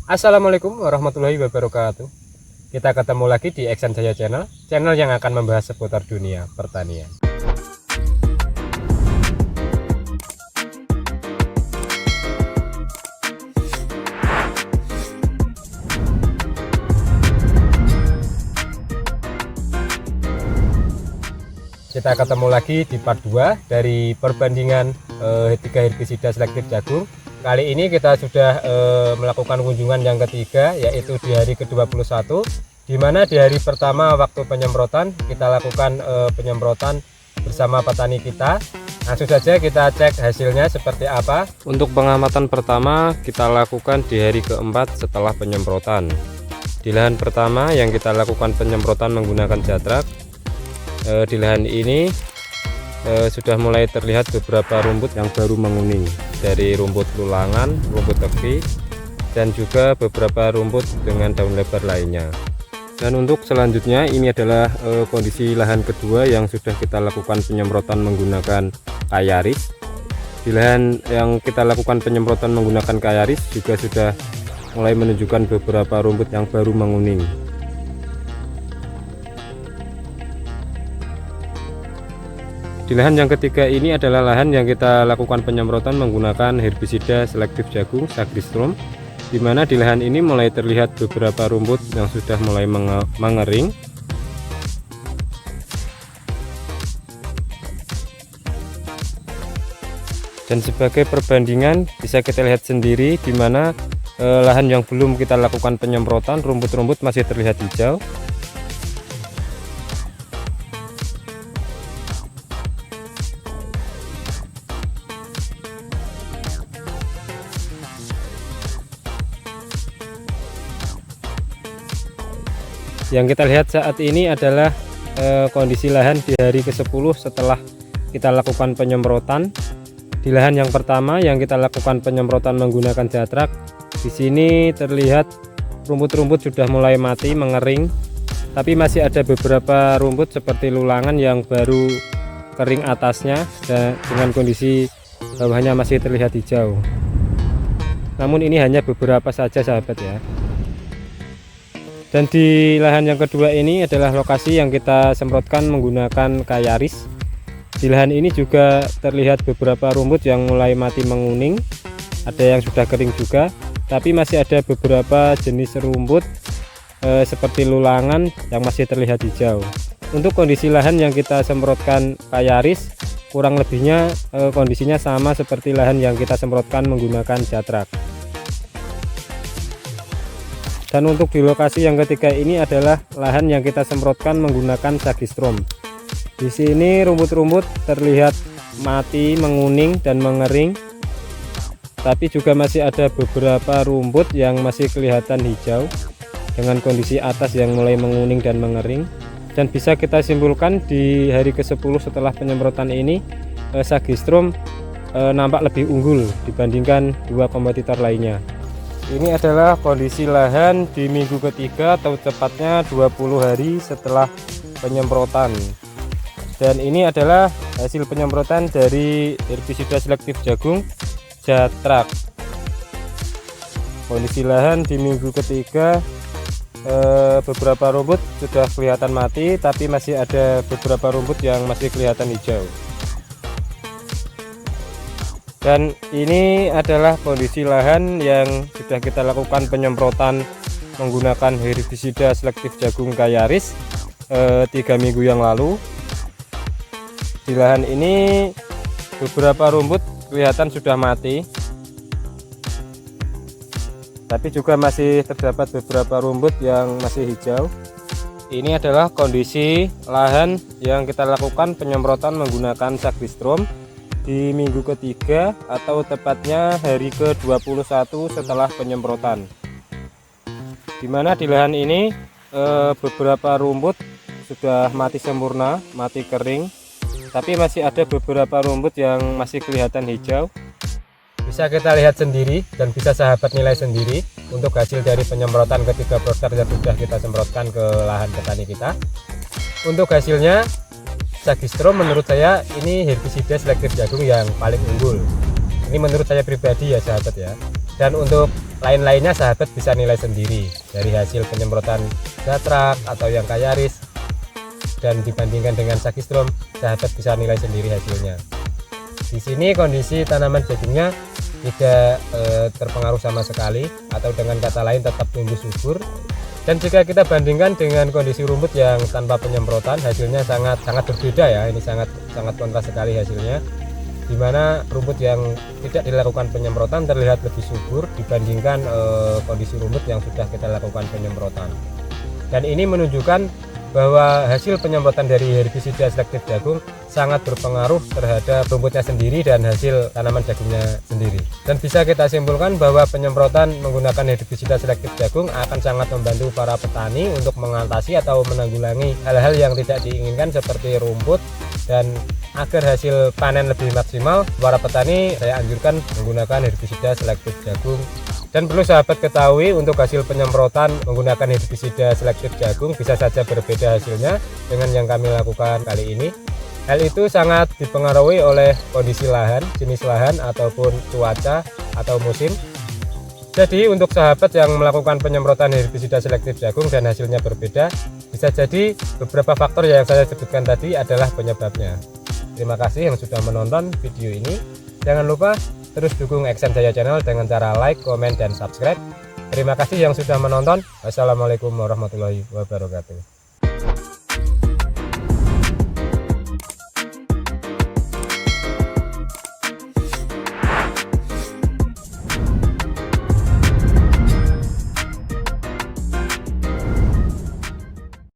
Assalamualaikum warahmatullahi wabarakatuh. Kita ketemu lagi di Action Jaya Channel, channel yang akan membahas seputar dunia pertanian. Kita ketemu lagi di part 2 dari perbandingan 3 herbisida selektif jagung. Kali ini kita sudah melakukan kunjungan yang ketiga, yaitu di hari ke-21, di mana di hari pertama waktu penyemprotan kita lakukan penyemprotan bersama petani kita. Langsung saja kita cek hasilnya seperti apa. Untuk pengamatan pertama kita lakukan di hari keempat setelah penyemprotan. Di lahan pertama yang kita lakukan penyemprotan menggunakan jatrak, di lahan ini sudah mulai terlihat beberapa rumput yang baru menguning, dari rumput lulangan, rumput teki, dan juga beberapa rumput dengan daun lebar lainnya. Dan untuk selanjutnya ini adalah kondisi lahan kedua yang sudah kita lakukan penyemprotan menggunakan Kayaris. Di lahan yang kita lakukan penyemprotan menggunakan Kayaris juga sudah mulai menunjukkan beberapa rumput yang baru menguning. Di lahan yang ketiga ini adalah lahan yang kita lakukan penyemprotan menggunakan herbisida selektif jagung Sagristrom, di mana di lahan ini mulai terlihat beberapa rumput yang sudah mulai mengering. Dan sebagai perbandingan bisa kita lihat sendiri di mana lahan yang belum kita lakukan penyemprotan, rumput-rumput masih terlihat hijau. Yang kita lihat saat ini adalah kondisi lahan di hari ke-10 setelah kita lakukan penyemprotan. Di lahan yang pertama yang kita lakukan penyemprotan menggunakan jatrak, di sini terlihat rumput-rumput sudah mulai mati mengering, tapi masih ada beberapa rumput seperti lulangan yang baru kering atasnya dan dengan kondisi bawahnya masih terlihat hijau. Namun ini hanya beberapa saja sahabat ya. Dan di lahan yang kedua ini adalah lokasi yang kita semprotkan menggunakan Kayaris. Di lahan ini juga terlihat beberapa rumput yang mulai mati menguning, ada yang sudah kering juga, tapi masih ada beberapa jenis rumput seperti lulangan yang masih terlihat hijau. Untuk kondisi lahan yang kita semprotkan Kayaris, kurang lebihnya kondisinya sama seperti lahan yang kita semprotkan menggunakan jatrak. Dan untuk di lokasi yang ketiga ini adalah lahan yang kita semprotkan menggunakan Sagristrom. Di sini rumput-rumput terlihat mati, menguning dan mengering. Tapi juga masih ada beberapa rumput yang masih kelihatan hijau dengan kondisi atas yang mulai menguning dan mengering. Dan bisa kita simpulkan di hari ke-10 setelah penyemprotan ini Sagristrom nampak lebih unggul dibandingkan dua kompetitor lainnya. Ini adalah kondisi lahan di minggu ketiga atau tepatnya 20 hari setelah penyemprotan. Dan ini adalah hasil penyemprotan dari herbisida selektif jagung jatrak. Kondisi lahan di minggu ketiga, beberapa rumput sudah kelihatan mati, tapi masih ada beberapa rumput yang masih kelihatan hijau. Dan ini adalah kondisi lahan yang sudah kita lakukan penyemprotan menggunakan herbisida selektif jagung Kayaris 3 minggu yang lalu. Di lahan ini beberapa rumput kelihatan sudah mati, tapi juga masih terdapat beberapa rumput yang masih hijau. Ini adalah kondisi lahan yang kita lakukan penyemprotan menggunakan Sagristrom di minggu ketiga atau tepatnya hari ke-21 setelah penyemprotan, dimana di lahan ini beberapa rumput sudah mati sempurna, mati kering, tapi masih ada beberapa rumput yang masih kelihatan hijau. Bisa kita lihat sendiri dan bisa sahabat nilai sendiri untuk hasil dari penyemprotan ketiga produk yang sudah kita semprotkan ke lahan petani kita. Untuk hasilnya, Sagristrom menurut saya ini herbisida selektif jagung yang paling unggul. Ini menurut saya pribadi ya sahabat ya. Dan untuk lain-lainnya sahabat bisa nilai sendiri dari hasil penyemprotan Zatrak atau yang Kayaris, dan dibandingkan dengan Sakistrom sahabat bisa nilai sendiri hasilnya. Di sini kondisi tanaman jagungnya tidak terpengaruh sama sekali, atau dengan kata lain tetap tumbuh subur. Dan jika kita bandingkan dengan kondisi rumput yang tanpa penyemprotan, hasilnya sangat berbeda ya. Ini sangat kontras sekali hasilnya, dimana rumput yang tidak dilakukan penyemprotan terlihat lebih subur dibandingkan kondisi rumput yang sudah kita lakukan penyemprotan. Dan ini menunjukkan bahwa hasil penyemprotan dari herbisida selektif jagung sangat berpengaruh terhadap rumputnya sendiri dan hasil tanaman jagungnya sendiri. Dan bisa kita simpulkan bahwa penyemprotan menggunakan herbisida selektif jagung akan sangat membantu para petani untuk mengatasi atau menanggulangi hal-hal yang tidak diinginkan seperti rumput. Dan agar hasil panen lebih maksimal, para petani saya anjurkan menggunakan herbisida selektif jagung. Dan perlu sahabat ketahui, untuk hasil penyemprotan menggunakan herbisida selektif jagung bisa saja berbeda hasilnya dengan yang kami lakukan kali ini. Hal itu sangat dipengaruhi oleh kondisi lahan, jenis lahan, ataupun cuaca atau musim. Jadi untuk sahabat yang melakukan penyemprotan herbisida selektif jagung dan hasilnya berbeda, bisa jadi beberapa faktor yang saya sebutkan tadi adalah penyebabnya. Terima kasih yang sudah menonton video ini. Jangan lupa terus dukung Eksan Jaya Channel dengan cara like, komen, dan subscribe. Terima kasih yang sudah menonton. Wassalamualaikum warahmatullahi wabarakatuh.